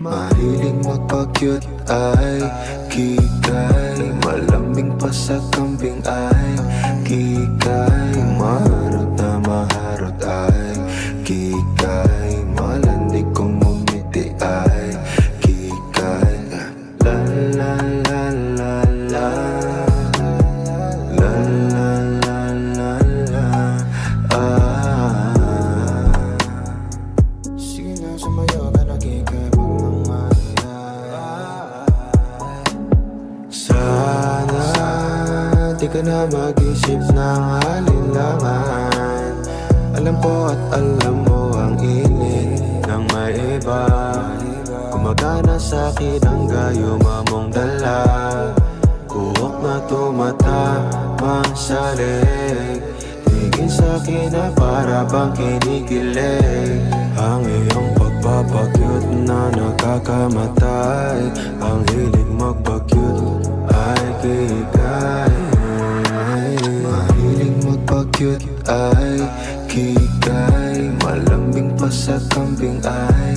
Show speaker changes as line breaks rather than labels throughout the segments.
Mahilig magpa-cute ay kikay, malambing pa sa kambing ay kikay, maharot na maharot ay kikay, malandig kung ngumiti ay kikay. La la la la la, la la la la la, sige na sumayo ka na kikay. Sana di ka na mag-isip ng alinlangan. Alam ko at alam mo ang init ng may iba. Gumagana sa'kin ang gayuma mong dala. Buhok na tumatama sa leg. Tingin sa'kin na para bang kinikilig. Ang iyong pagpapakyut na nakakamatay. Ang hilig magpakyut ay kikay. Mahilig magpakyut ay kikay, malambing pa sa kambing ay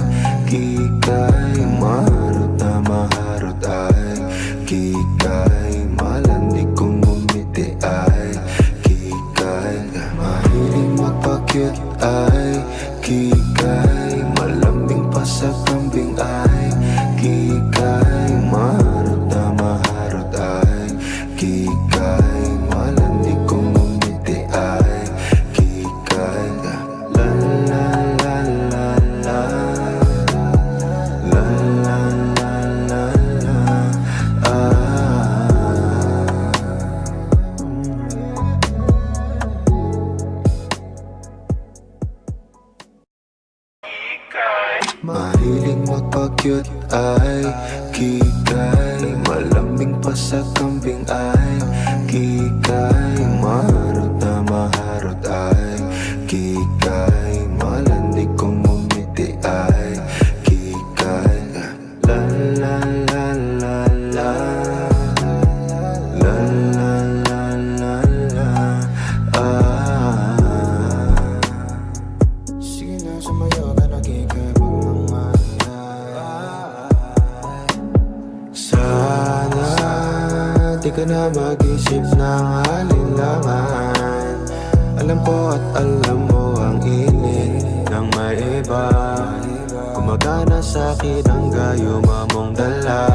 kikay, maharot na maharot ay kikay, malandig kung ngumiti ay kikay. Mahilig magpakyut ay kikay, malambing pa sa kambing ay kikay, maharot na maharot ay kikay, malandig kung ngumiti ay kikay. La la la la la, la la la la la, Mahilig magpa-cute ay kikay, malambing pa sa kambing ay kikay, maharot na maharot ay kikay, malandig kung ngumiti ay kikay. La la la la la, la la la la la, sige na sumayo ka na kikay. Sana di ka na mag-isip ng alinlangan. Alam ko at alam mo ang init ng may iba. Gumagana sa'kin ang gayuma mong dala.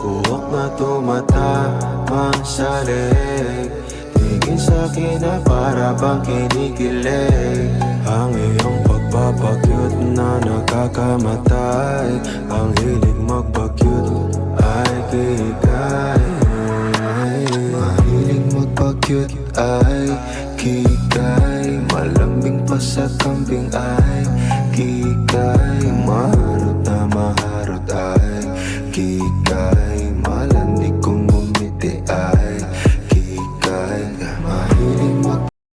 Buhok na tumatama sa leg. Tingin sa'kin na para bang kinikilig. Ang iyong pagpapakyut na nakakamatay. Ang hilig magpakyut ay kikay. Mahilig magpakyut ay kikay, malambing pa sa kambing ay kikay, maharot na maharot ay